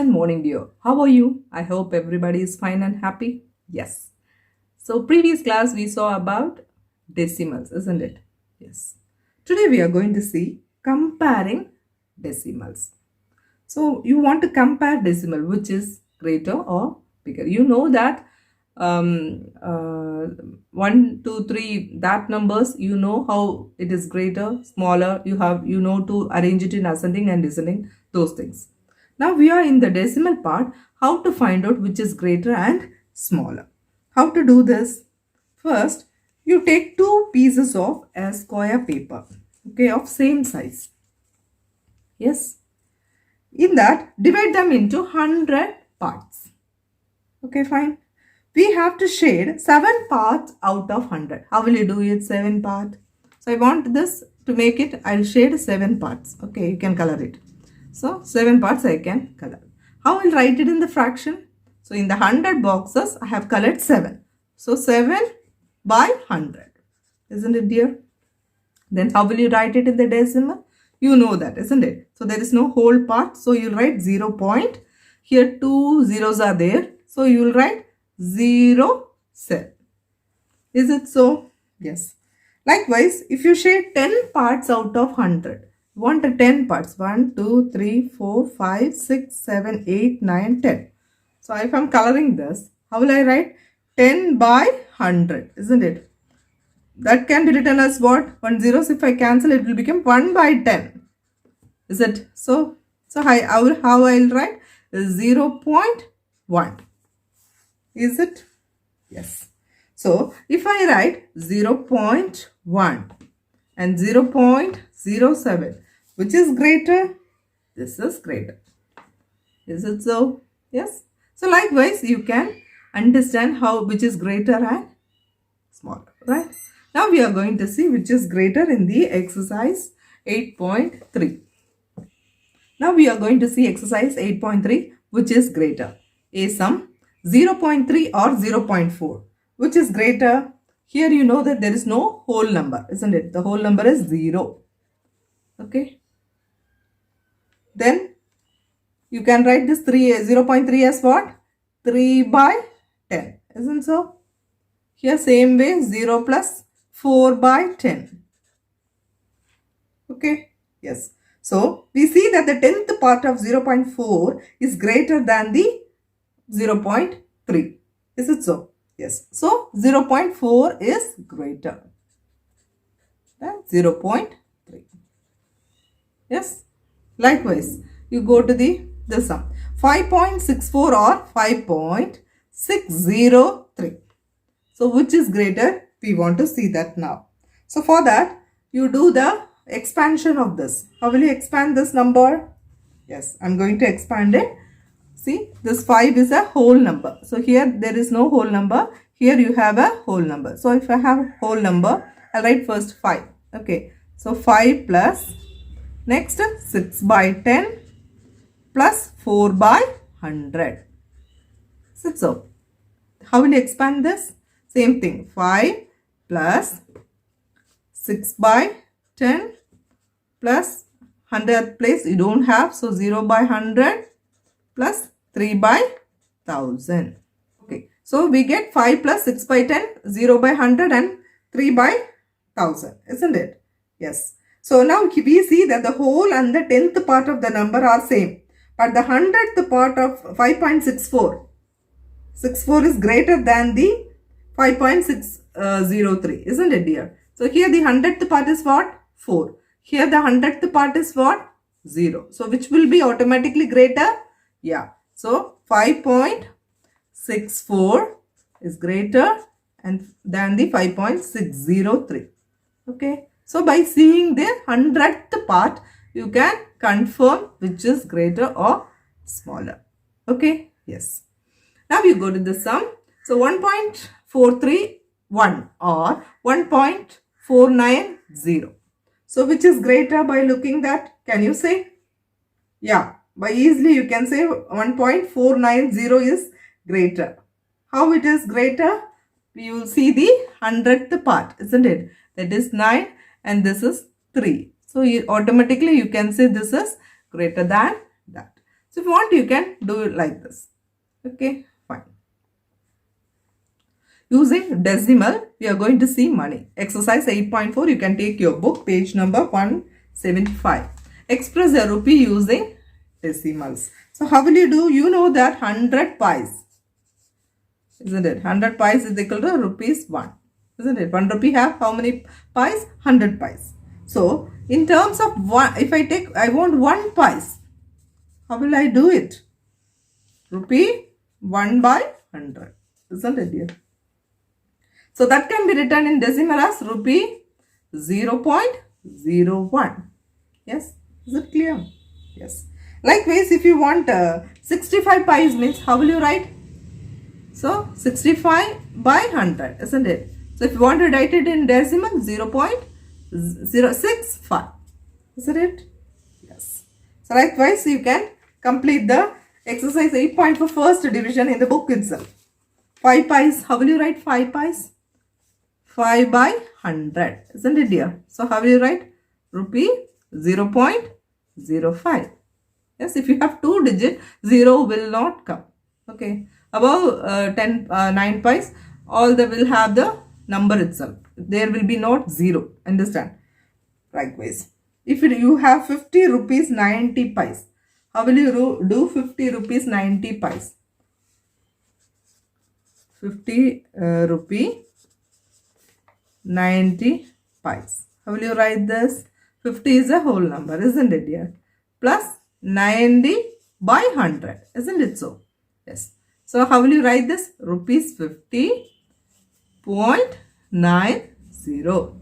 Excellent morning, dear. How are you? I hope everybody is fine and happy. Yes. So, previous class we saw about decimals, isn't it? Yes. Today we are going to see comparing decimals. So, you want to compare decimal, which is greater or bigger. You know that 1, 2, 3, that numbers, you know how it is greater, smaller. You know to arrange it in ascending and descending, those things. Now we are in the decimal part, how to find out which is greater and smaller. How to do this? First, you take two pieces of a square paper, okay, of same size. Yes. In that, divide them into 100 parts. Okay, fine. We have to shade 7 parts out of 100. How will you do it? 7 parts. So I want this to make it, I'll shade 7 parts. Okay, you can color it. So 7 parts I can color. How I will write it in the fraction? So in the 100 boxes, I have colored 7. So 7 by 100. Isn't it, dear? Then how will you write it in the decimal? You know that, isn't it? So there is no whole part. So you'll write 0 point. Here 2 zeros are there. So you will write 0, 7. Is it so? Yes. Likewise, if you shade 10 parts out of 100, you want 10 parts. 1, 2, 3, 4, 5, 6, 7, 8, 9, 10. So if I'm coloring this, how will I write? 10 by 100, isn't it? That can be written as what? 1 zeros. If I cancel, it will become 1 by 10. Is it? So how I'll write? 0.1. Is it? Yes. So, if I write 0.1 and 0.07, which is greater? This is greater. Is it so? Yes. So, likewise, you can understand which is greater and smaller, right? Now, we are going to see which is greater in the exercise 8.3. Now, we are going to see exercise 8.3, which is greater. A sum 0.3 or 0.4. Which is greater? Here you know that there is no whole number, isn't it? The whole number is 0. Okay. Then you can write this 0.3 as what? 3 by 10. Isn't so? Here same way 0 plus 4 by 10. Okay. Yes. So we see that the 10th part of 0.4 is greater than the 0.3. Is it so? Yes. So 0.4 is greater than 0.3. Yes. Likewise, you go to the sum. 5.64 or 5.603. So which is greater? We want to see that now. So for that, you do the expansion of this. How will you expand this number? Yes, I'm going to expand it. See, this 5 is a whole number. So here there is no whole number. Here you have a whole number. So if I have whole number, I'll write first 5. Okay. So 5 plus, next 6 by 10 plus 4 by 100. So how will you expand this? Same thing. 5 plus 6 by 10 plus 100th place you don't have. So 0 by 100. Plus 3 by 1000. Okay. So we get 5 plus 6 by 10, 0 by 100 and 3 by 1000. Isn't it? Yes. So now we see that the whole and the 10th part of the number are same. But the 100th part of 5.64. 64 is greater than the 5.603. Isn't it, dear? So here the 100th part is what? 4. Here the 100th part is what? 0. So which will be automatically greater? Yeah, so 5.64 is greater than the 5.603. Okay, so by seeing the 100th part, you can confirm which is greater or smaller. Okay, yes. Now you go to the sum. So 1.431 or 1.490. So which is greater by looking that? Can you say? Yeah. By easily you can say 1.490 is greater. How it is greater? You will see the 100th part, isn't it? That is 9 and this is 3. So automatically you can say this is greater than that. So if you want, you can do it like this. Okay, fine. Using decimal, we are going to see money. Exercise 8.4, you can take your book, page number 175. Express a rupee using decimals. So how will you do? You know that 100 pies, isn't it? 100 pies is equal to rupees 1, isn't it? 1 rupee have how many pies? 100 pies. So in terms of one, if I want 1 pies, how will I do it? Rupee 1 by 100, isn't it, dear? So that can be written in decimal as rupee 0.01. Yes, is it clear? Yes. Likewise, if you want 65 pies means, how will you write? So 65 by 100, isn't it? So if you want to write it in decimal, 0.065, isn't it? Yes. So likewise, you can complete the exercise 8.4 first division in the book itself. 5 pies, how will you write 5 pies? 5 by 100, isn't it, dear? So how will you write? Rupee 0.05. Yes, if you have 2 digits, 0 will not come. Okay. Above 9 pies, all they will have the number itself. There will be not 0. Understand? Likewise, if you have 50 rupees 90 pies, how will you do 50 rupees 90 pies? 50 rupee 90 pies. How will you write this? 50 is a whole number, isn't it, dear? Plus 90 by 100, isn't it so? Yes. So how will you write this? Rupees 50.90.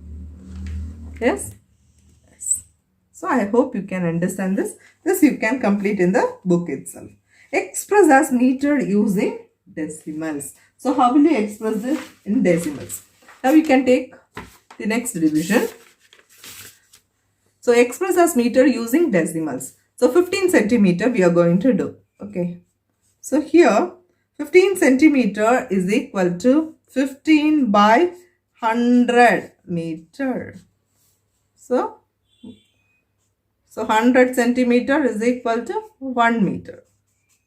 Yes? Yes. So I hope you can understand this. This you can complete in the book itself. Express as meter using decimals. So how will you express this in decimals? Now you can take the next division. So express as meter using decimals. So 15 centimeter we are going to do. Okay. So here 15 centimeter is equal to 15 by 100 meter. So 100 centimeter is equal to 1 meter.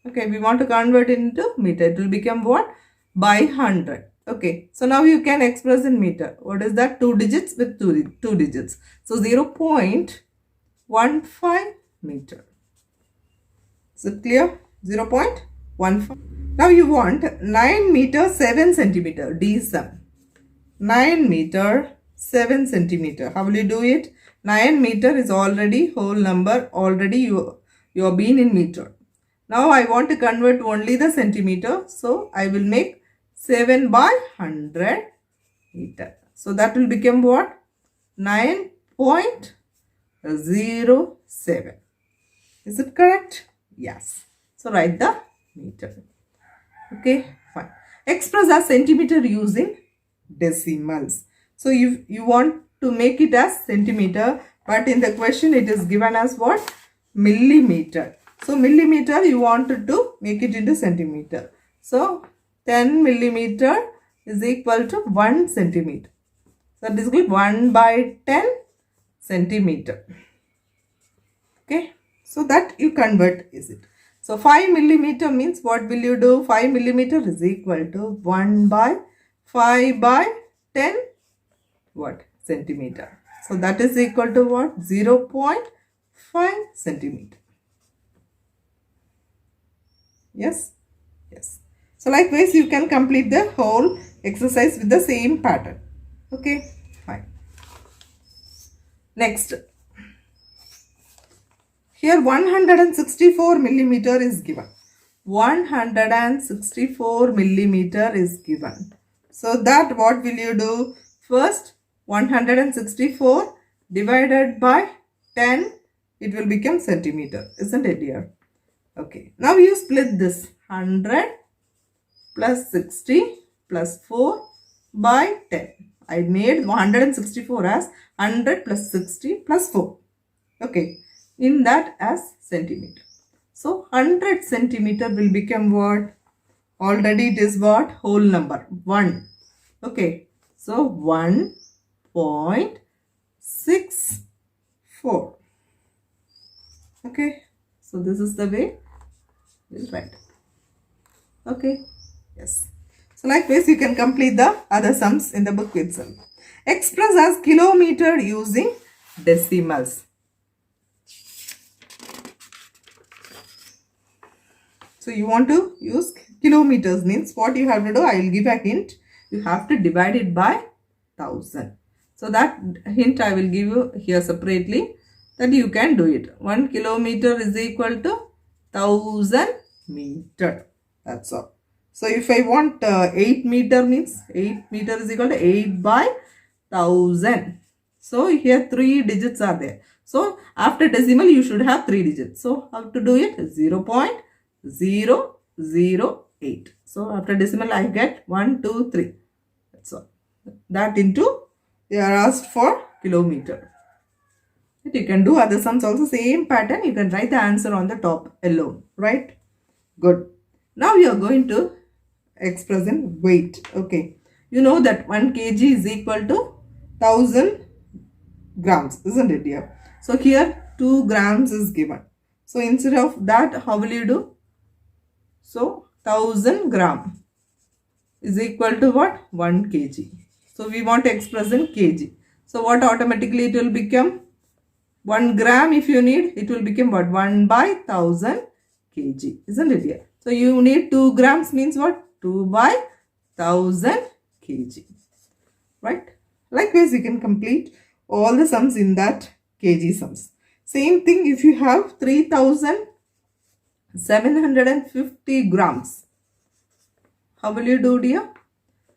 Okay, we want to convert it into meter. It will become what? By 100. Okay, so now you can express in meter. What is that? 2 digits with 2 digits. So 0.15 meter. Is it clear? 0.15. Now you want 9 meter 7 centimeter. D sum. 9 meter 7 centimeter. How will you do it? 9 meter is already whole number. Already you have been in meter. Now I want to convert only the centimeter. So I will make 7 by 100 meter. So that will become what? 9.07. Is it correct? Yes. So write the meter. Okay, fine. Express as centimeter using decimals. So if you want to make it as centimeter, but in the question it is given as what? Millimeter. So millimeter you wanted to make it into centimeter. So 10 millimeter is equal to 1 centimeter. So this will be 1 by 10 centimeter. Okay. So that you convert, is it? So 5 millimeter means what will you do? 5 millimeter is equal to 1 by 5 by 10 what? Centimeter. So that is equal to what? 0.5 centimeter. Yes? Yes. So likewise you can complete the whole exercise with the same pattern. Okay? Fine. Next. Here 164 millimeter is given. 164 millimeter is given. So that what will you do? First 164 divided by 10, it will become centimeter, isn't it, dear? Okay. Now you split this 100 plus 60 plus 4 by 10. I made 164 as 100 plus 60 plus 4. Okay. In that as centimeter. So 100 centimeter will become what? Already it is what? Whole number 1. Okay. So 1.64. Okay. So this is the way is right. Okay. Yes. So likewise, you can complete the other sums in the book itself. Express as kilometer using decimals. So you want to use kilometers, means what you have to do, I will give a hint. You have to divide it by 1000. So that hint I will give you here separately, that you can do it. 1 kilometer is equal to 1000 meter. That's all. So if I want 8 meter, means 8 meter is equal to 8 by 1000. So here 3 digits are there. So after decimal you should have 3 digits. So how to do it? 0.008. So after decimal I get 1, 2, 3. That's all. That into they are asked for kilometer. You can do other sums also, same pattern. You can write the answer on the top alone, right? Good. Now you are going to express in weight. Okay. You know that 1 kg is equal to 1000 grams, isn't it, dear? So here 2 grams is given. So instead of that, how will you do? So 1000 gram is equal to what? 1 kg. So we want to express in kg. So what automatically it will become? 1 gram if you need, it will become what? 1 by 1000 kg, isn't it here? So you need 2 grams means what? 2 by 1000 kg, right? Likewise, you can complete all the sums in that kg sums. Same thing if you have 3750 grams. How will you do, dear?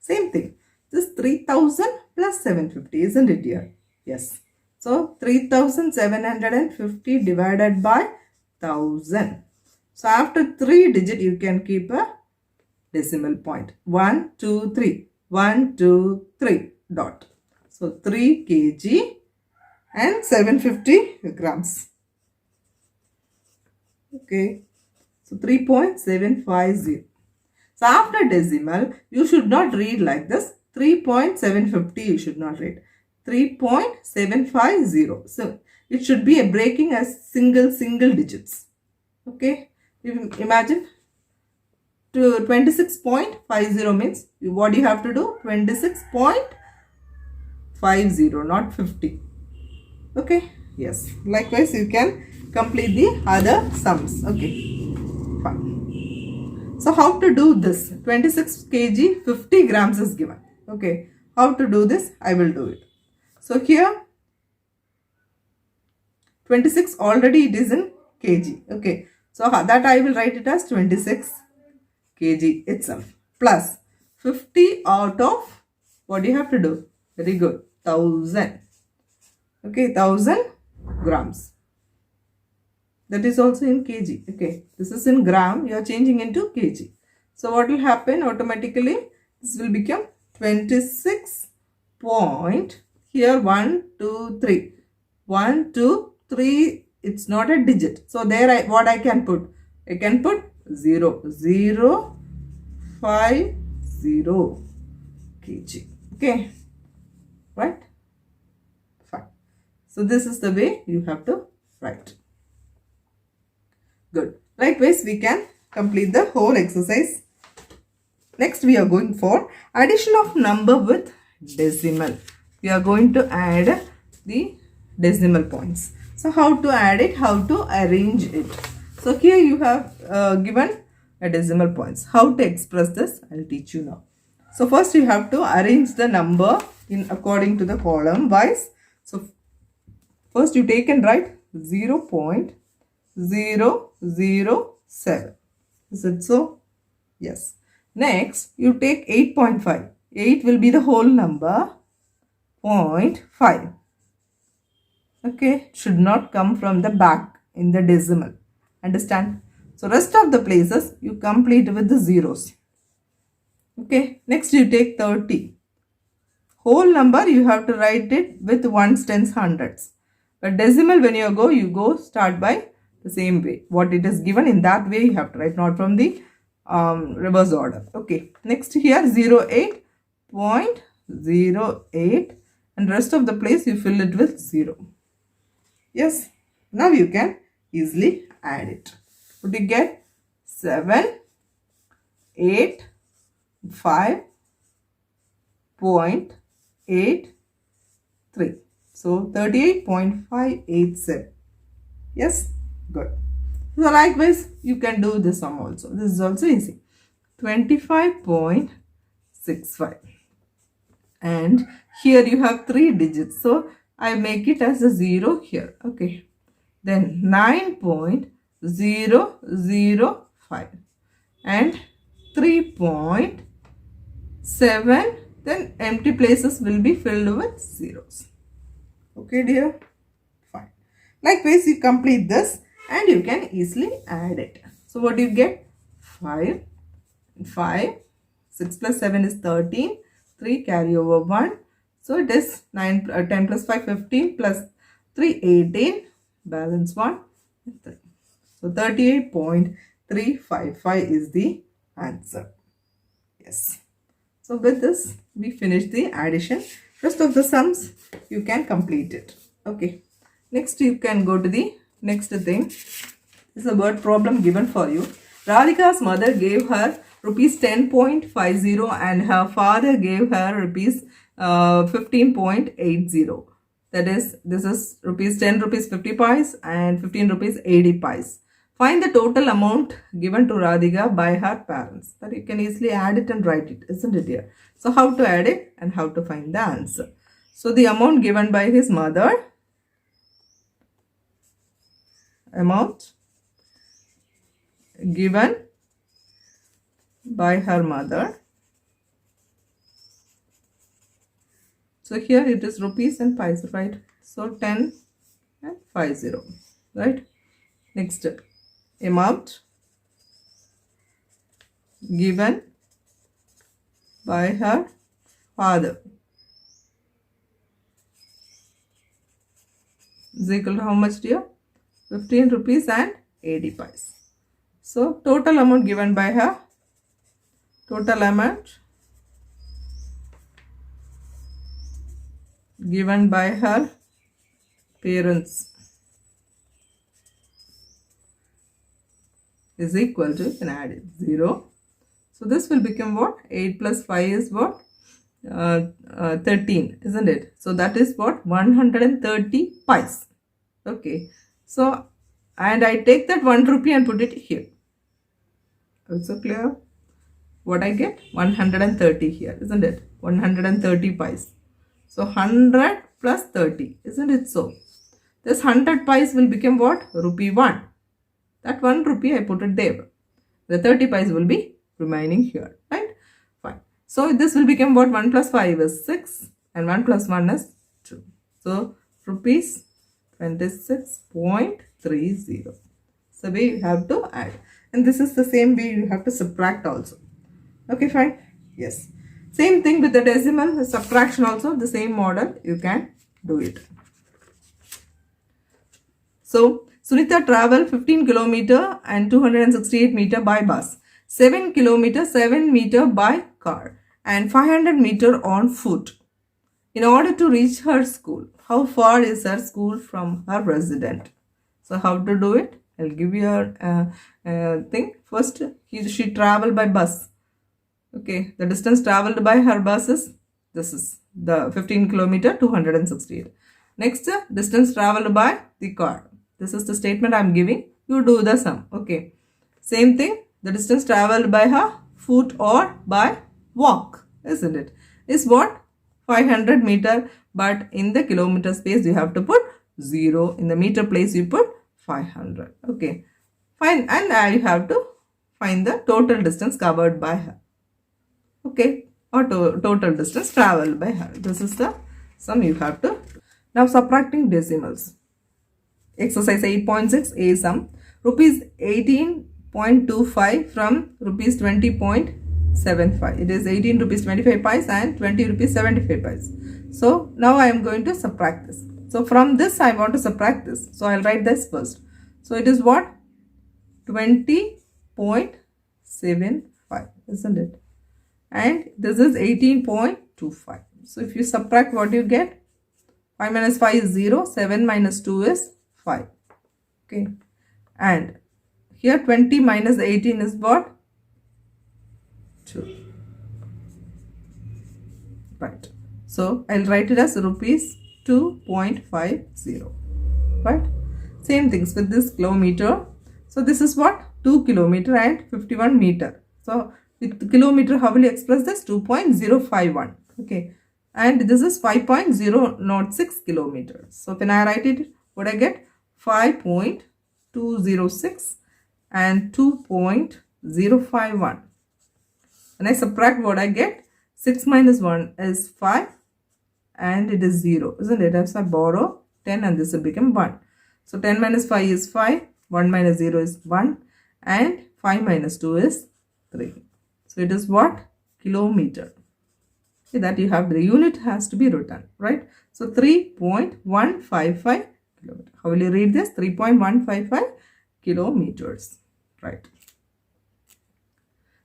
Same thing. This 3000 plus 750, isn't it, dear? Yes. So 3750 divided by 1000. So after 3 digit, you can keep a decimal point. 1, 2, 3. 1, 2, 3 dot. So 3 kg and 750 grams. Okay. So 3.750. So after decimal, you should not read like this. 3.750 you should not read. 3.750. So it should be a breaking as single digits. Okay. Imagine 26.50 means what you have to do? 26.50, not 50. Okay. Yes. Likewise, you can complete the other sums. Okay. Fine. So how to do this? 26 kg, 50 grams is given. Okay. How to do this? I will do it. So here 26 already it is in kg. Okay. So that I will write it as 26 kg itself. Plus 50 out of what do you have to do? Very good. 1000. Okay. 1000 grams. That is also in kg. Okay. This is in gram. You are changing into kg. So what will happen? Automatically this will become 26 point. Here 1, 2, 3. 1, 2, 3. It's not a digit. So there what I can put? I can put 0. 0, 5, 0 kg. Okay. Right? Fine. So this is the way you have to write. Good. Likewise, we can complete the whole exercise. Next, we are going for addition of number with decimal. We are going to add the decimal points. So, how to add it? How to arrange it? So, here you have given a decimal points. How to express this? I will teach you now. So, first you have to arrange the number in according to the column wise. So, first you take and write 0.007. Is it so? Yes. Next, you take 8.5. 8 will be the whole number. 0.5. Okay. Should not come from the back in the decimal. Understand? So, rest of the places you complete with the zeros. Okay. Next, you take 30. Whole number you have to write it with ones, tens, hundreds. But decimal when you go start by the same way. What it is given in that way you have to write, not from the reverse order. Okay. Next here 08.08 and rest of the place you fill it with 0. Yes. Now you can easily add it. What do you get? 7, 8, 5.83. So 38.587. Yes, good. So likewise, you can do this sum also. This is also easy. 25.65. And here you have 3 digits. So I make it as a 0 here. Okay. Then 9.005 and 3.7. Then empty places will be filled with zeros. Okay, dear. Fine. Likewise, you complete this and you can easily add it. So what do you get? 5. 6 plus 7 is 13. 3 carry over 1. So it is 10 plus 5, 15 plus 3, 18. Balance 1, 3. So 38.355 is the answer. Yes. So with this, we finish the addition. Rest of the sums, you can complete it. Okay. Next, you can go to the next thing. This is a word problem given for you. Radhika's mother gave her rupees 10.50 and her father gave her rupees 15.80. That is, this is rupees 10 rupees 50 pies and 15 rupees 80 pies. Find the total amount given to Radhika by her parents. That you can easily add it and write it, isn't it here? So how to add it and how to find the answer. So the amount given by his mother, amount given by her mother. So here it is rupees and pies, right? So 10 and 50, right? Next, amount given by her father is equal to how much, dear? 15 rupees and 80 pies. So total amount given by her, total amount given by her parents is equal to, you can add it, 0. So this will become what? 8 plus 5 is what? 13, isn't it? So that is what? 130 pies. Okay. So, and I take that 1 rupee and put it here. Also clear? What I get? 130 here, isn't it? 130 pies. So 100 plus 30, isn't it so? This 100 pies will become what? Rupee 1. That 1 rupee I put it there. The 30 pies will be remaining here, right? Fine. So this will become what? 1 plus 5 is 6 and 1 plus 1 is 2. So rupees 26.30. So way you have to add. And this is the same way you have to subtract also. Okay, fine. Yes. Same thing with the decimal subtraction also. The same model you can do it. So Sunita traveled 15 kilometer and 268 meter by bus, 7 kilometer 7 meter by car and 500 meter on foot in order to reach her school. How far is her school from her residence? So how to do it? I'll give you a thing. First, she traveled by bus. Okay, the distance traveled by her bus is, this is the 15 kilometer 268. Next, distance traveled by the car. This is the statement I am giving. You do the sum. Okay. Same thing. The distance traveled by her foot or by walk, isn't it? Is what? 500 meter. But in the kilometer space, you have to put 0. In the meter place, you put 500. Okay. Fine. And now you have to find the total distance covered by her. Okay. Or total distance traveled by her. This is the sum you have to. Now subtracting decimals. Exercise 8.6 A sum. Rupees 18.25 from rupees 20.75. It is 18 rupees 25 pies and 20 rupees 75 pies. So now I am going to subtract this. So from this I want to subtract this. So I will write this first. So it is what? 20.75, isn't it? And this is 18.25. So if you subtract, what you get? 5 minus 5 is 0. 7 minus 2 is 5. Okay. And Here 20 minus 18 is what? 2. Right. So I'll write it as rupees 2.50. Right. Same things with this kilometer. So this is what? 2 kilometer and 51 meter. So with kilometer, how will you express this? 2.051. Okay. And this is 5.006 kilometers. So when I write it, what I get? 5.206 and 2.051. When I subtract, what I get? 6 minus 1 is 5 and it is 0, isn't it? As I borrow 10 and this will become 1. So 10 minus 5 is 5, 1 minus 0 is 1 and 5 minus 2 is 3. So it is what? Kilometer. Okay, that you have, the unit has to be written, right? So 3.155 kilometer. How will you read this? 3.155 kilometers, right?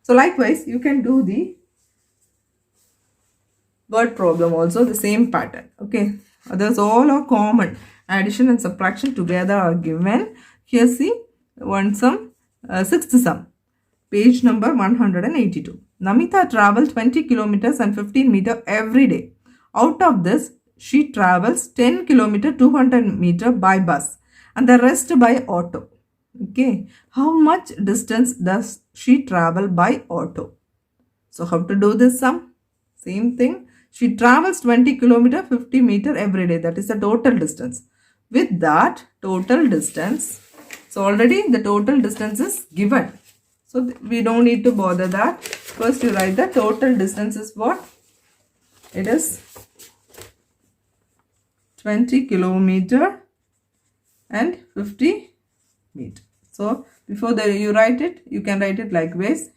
So likewise, you can do the word problem also, the same pattern. Okay, others all are common. Addition and subtraction together are given. Here see, one sum, sixth sum, page number 182. Namita travels 20 kilometers and 15 meter every day. Out of this, she travels 10 kilometer 200 meter by bus and the rest by auto. Okay, how much distance does she travel by auto? So how to do this sum? Same thing. She travels 20 kilometer 50 meter every day. That is the total distance. With that total distance, so already the total distance is given. So we don't need to bother that. First you write the total distance is what? It is 20 kilometer and 50 meter. So before you write it, you can write it likewise.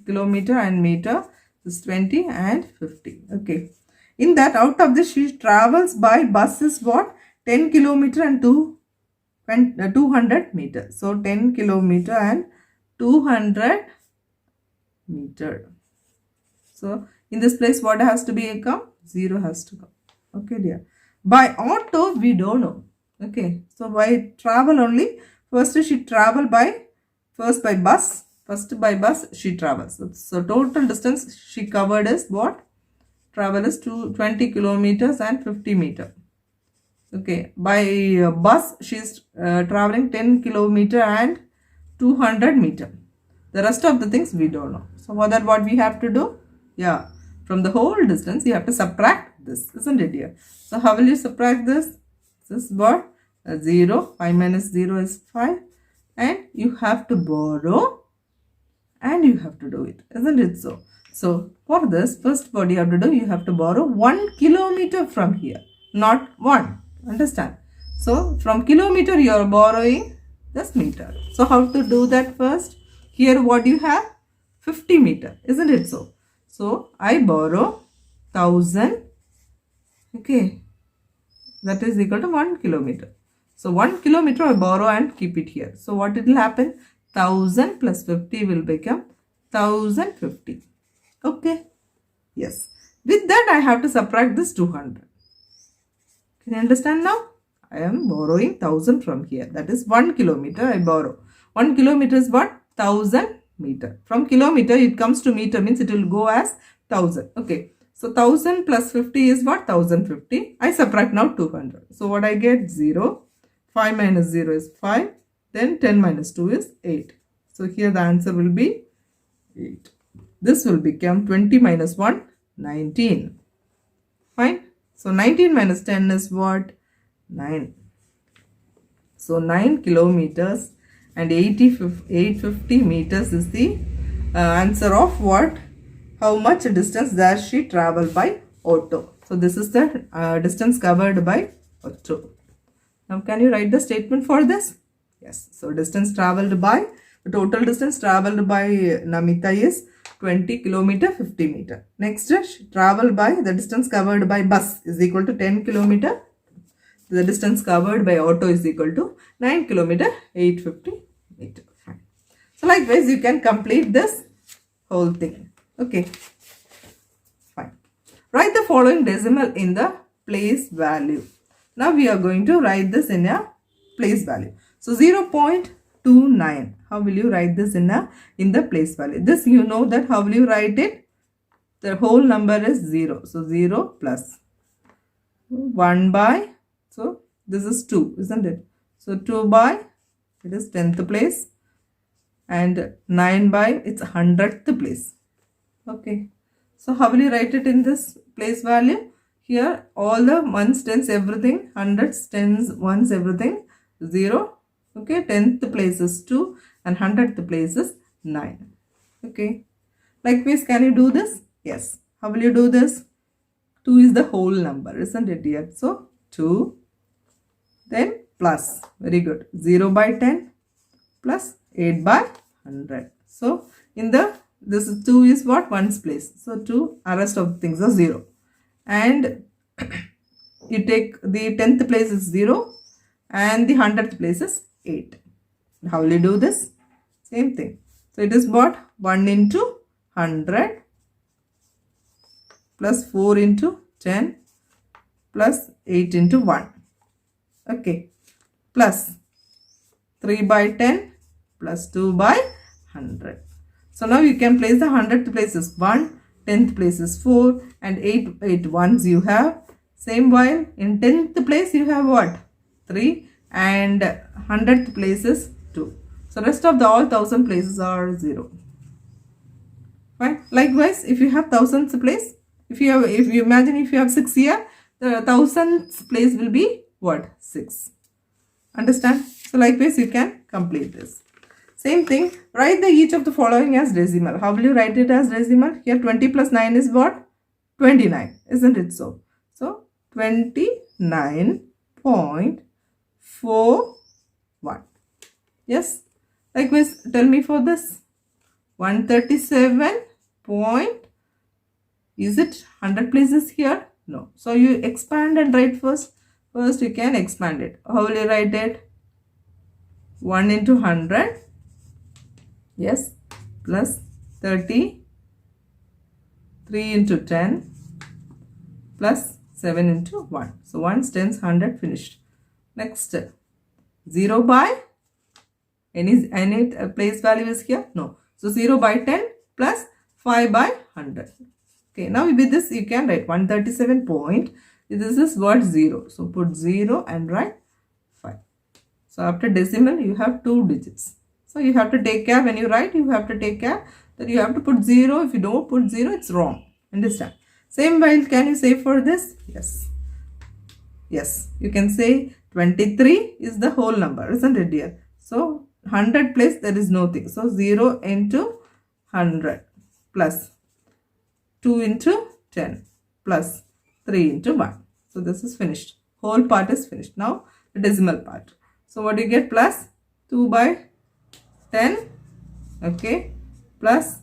Kilometer and meter is 20 and 50. Okay. In that, out of this, she travels by bus is what? 10 kilometer and 200 meter. So 10 kilometer and 200 meter. So in this place, what has to be come? 0 has to come. Okay, dear. By auto, we don't know. Okay. So by travel only, first she travel by, first by bus she travels. So total distance she covered is what? Travel is 20 kilometers and 50 meter. Okay, by bus she is traveling 10 kilometer and 200 meter. The rest of the things we don't know. So for that, what we have to do? Yeah, from the whole distance you have to subtract this, isn't it, dear? So how will you subtract this? This is what? 0. 5 minus 0 is 5. And you have to borrow and you have to do it, isn't it so? So for this, first what you have to do, you have to borrow 1 kilometer from here, not 1. Understand? So from kilometer you are borrowing this meter. So how to do that first? Here what you have? 50 meter, isn't it so? So I borrow 1000. Okay, that is equal to 1 kilometer. So 1 kilometer I borrow and keep it here. So what it will happen? 1000 plus 50 will become 1050. Okay. Yes. With that I have to subtract this 200. Can you understand now? I am borrowing 1000 from here. That is 1 kilometer I borrow. 1 kilometer is what? 1000 meter. From kilometer it comes to meter, means it will go as 1000. Okay. So 1000 plus 50 is what? 1050. I subtract now 200. So what I get? 0. 5 minus 0 is 5. Then 10 minus 2 is 8. So here the answer will be 8. This will become 20 minus 1, 19. Fine. So 19 minus 10 is what? 9. So 9 kilometers and 850 meters is the answer of what? How much distance does she travel by auto? So this is the distance covered by auto. Now can you write the statement for this? Yes. So distance traveled by, the total distance traveled by Namita is 20 kilometer 50 meter. Next, travel by, the distance covered by bus is equal to 10 kilometer. The distance covered by auto is equal to 9 kilometer 850 meter. Fine. So likewise you can complete this whole thing. Okay. Fine. Write the following decimal in the place value. Now we are going to write this in a place value. So 0.25 29. How will you write this in the place value? This you know that how will you write it? The whole number is 0. So 0 plus 1 by, so this is 2, isn't it? So 2 by, it is 10th place, and 9 by, it's 100th place. Okay. So how will you write it in this place value? Here all the ones, tens, everything, hundreds, tens, ones, everything, 0. Okay, 10th place is 2 and 100th place is 9. Okay. Likewise, can you do this? Yes. How will you do this? 2 is the whole number, isn't it, dear? So 2, then plus, very good, 0 by 10 plus 8 by 100. So in the, this is 2 is what? Ones place. So 2, rest of things are 0. And you take the 10th place is 0 and the 100th place is 8. How will you do this? Same thing. So it is what? 1 into 100 plus 4 into 10 plus 8 into 1. Okay. Plus 3 by 10 plus 2 by 100. So now you can place the 100th place is 1, 10th place is 4 and 8 ones you have. Same while in 10th place you have what? 3 and 100th place is 2. So rest of the all 1000 places are 0. Fine. Likewise, if you have 1000th place, if you imagine if you have 6 here, the 1000th place will be what? 6. Understand? So likewise you can complete this. Same thing, write the each of the following as decimal. How will you write it as decimal? Here 20 plus 9 is what? 29. Isn't it so? So 29.41. Yes. Likewise, tell me for this. 137 point. Is it 100 places here? No. So you expand and write first. First you can expand it. How will you write it? 1 into 100. Yes. Plus 30. 3 into 10. Plus 7 into 1. So 1's, 10's, 100 finished. Next. 0 by. Any place value is here? No. So 0 by 10 plus 5 by 100. Okay, now with this you can write 137 point. This is what? 0. So put 0 and write 5. So after decimal you have 2 digits. So you have to take care when you write, you have to take care that you have to put 0. If you don't put 0, it's wrong. Understand? Same while can you say for this? Yes. Yes, you can say 23 is the whole number, isn't it, dear? So 100 place there is nothing. So 0 into 100 plus 2 into 10 plus 3 into 1. So this is finished. Whole part is finished. Now the decimal part. So what do you get? Plus 2 by 10. Okay. Plus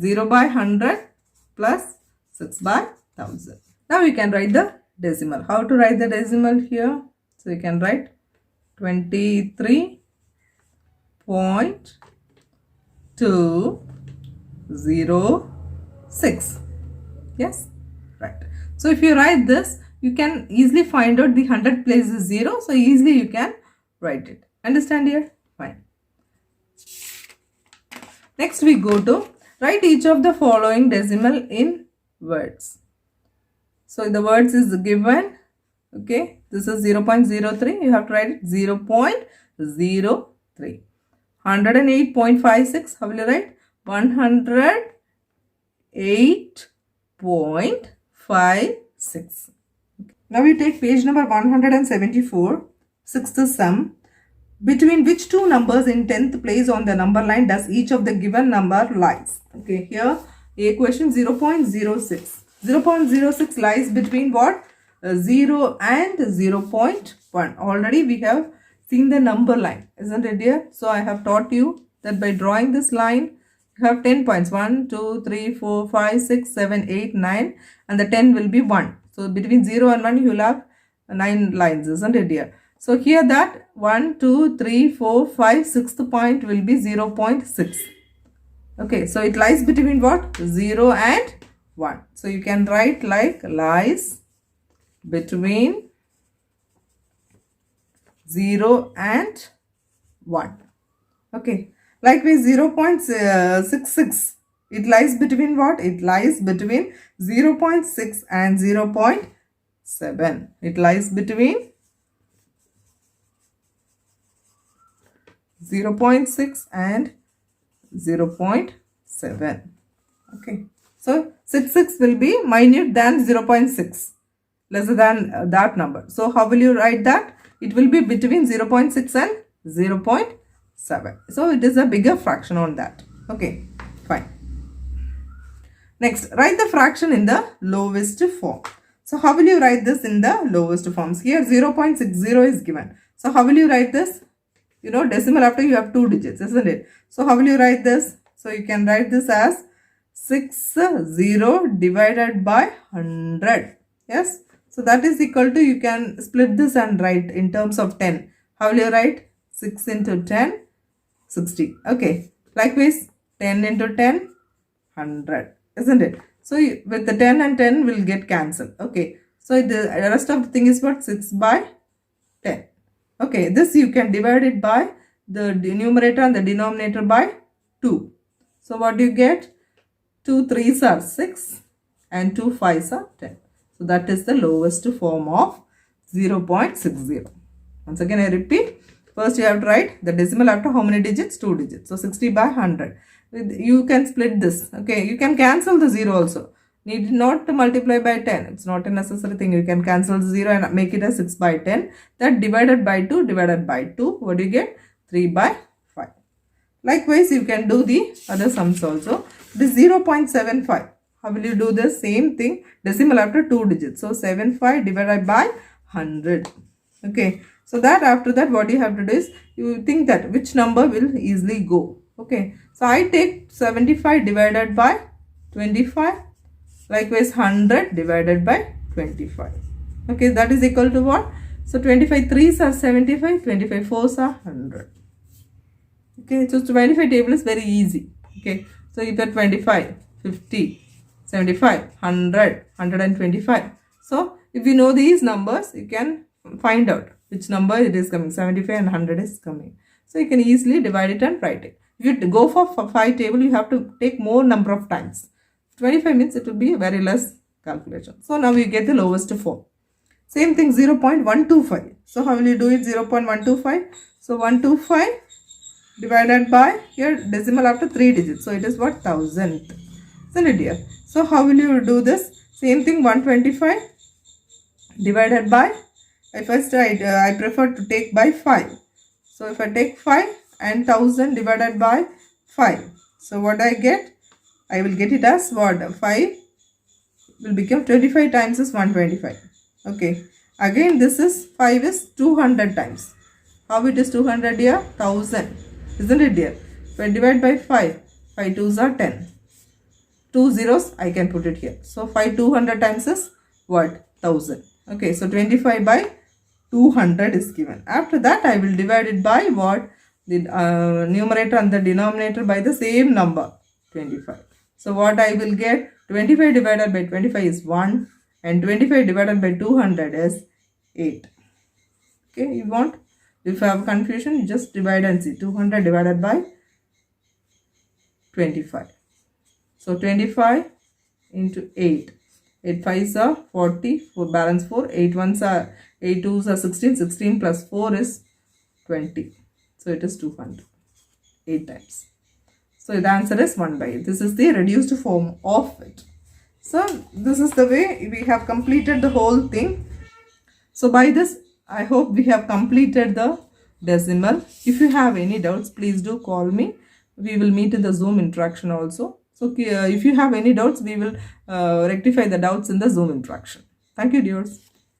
0 by 100 plus 6 by 1000. Now we can write the decimal. How to write the decimal here? So you can write 23.206. Yes, right. So if you write this, you can easily find out the 100 place is 0. So easily you can write it. Understand here? Fine. Next we go to write each of the following decimal in words. So the words is given. Okay. This is 0.03. You have to write it 0.03. 108.56. How will you write? 108.56. Now we take page number 174. Sixth sum. Between which two numbers in 10th place on the number line does each of the given number lies? Okay, here a question 0.06. 0.06 lies between what? 0 and 0.1. Already we have seen the number line, isn't it, dear? So I have taught you that by drawing this line, you have 10 points. 1, 2, 3, 4, 5, 6, 7, 8, 9 and the 10 will be 1. So between 0 and 1 you will have 9 lines, isn't it, dear? So here that 1, 2, 3, 4, 5, 6th point will be 0.6. Okay, so it lies between what? 0 and 1. So you can write like lies between 0 and 1. Okay. Likewise, 0.66. It lies between what? It lies between 0.6 and 0.7. It lies between 0.6 and 0.7. Okay. So 66 will be minute than 0.6, lesser than that number. So how will you write that? It will be between 0.6 and 0.7. So it is a bigger fraction on that. Okay, fine. Next, write the fraction in the lowest form. So how will you write this in the lowest forms? Here 0.60 is given. So how will you write this? You know, decimal after you have 2 digits, isn't it? So how will you write this? So you can write this as 60 divided by 100. Yes. So that is equal to, you can split this and write in terms of 10. How will you write? 6 into 10, 60. Okay. Likewise, 10 into 10, 100. Isn't it? So with the 10 and 10 will get cancelled. Okay. So the rest of the thing is what? 6 by 10. Okay. This you can divide it by the numerator and the denominator by 2. So what do you get? 2 3s are 6 and 2 5s are 10. So that is the lowest form of 0.60. Once again I repeat. First you have to write the decimal after how many digits? 2 digits. So 60 by 100. You can split this. Okay. You can cancel the 0 also. Need not to multiply by 10. It's not a necessary thing. You can cancel the 0 and make it as 6 by 10. That divided by 2 divided by 2. What do you get? 3 by 5. Likewise, you can do the other sums also. The 0.75. How will you do the same thing? Decimal after 2 digits. So 75 divided by 100. Okay. So that after that what you have to do is, you think that which number will easily go. Okay. So I take 75 divided by 25. Likewise 100 divided by 25. Okay. That is equal to what? So 25 3s are 75. 25 4s are 100. Okay, so 25 table is very easy. Okay, so you get 25, 50, 75, 100, 125. So if you know these numbers, you can find out which number it is coming. 75 and 100 is coming. So you can easily divide it and write it. If you go for 5 table, you have to take more number of times. 25 means it will be very less calculation. So now you get the lowest form. Same thing, 0.125. So how will you do it? 0.125. So 125 divided by, here decimal after 3 digits. So it is what? 1000. Isn't it, dear? So how will you do this? Same thing, 125 divided by, first I prefer to take by 5. So if I take 5 and 1000 divided by 5. So what I get? I will get it as what? 5 will become 25 times is 125. Okay. Again this is 5 is 200 times. How it is 200, dear? 1000. Isn't it, dear? If I divide by 5, 5 2s are 10. 2 zeros I can put it here. So 5 200 times is what? 1000. Okay, so 25 by 200 is given. After that I will divide it by what? The numerator and the denominator by the same number, 25. So what I will get? 25 divided by 25 is 1 and 25 divided by 200 is 8. Okay, you want? If you have confusion, you just divide and see. 200 divided by 25. So 25 into 8. 8 5s are 40. 4 balance 4. 8 1s are 8 2s are 16. 16 plus 4 is 20. So it is 200. 8 times. So the answer is 1 by 8. This is the reduced form of it. So this is the way we have completed the whole thing. So by this, I hope we have completed the decimal. If you have any doubts, please do call me. We will meet in the Zoom interaction also. So if you have any doubts, we will rectify the doubts in the Zoom interaction. Thank you, dears.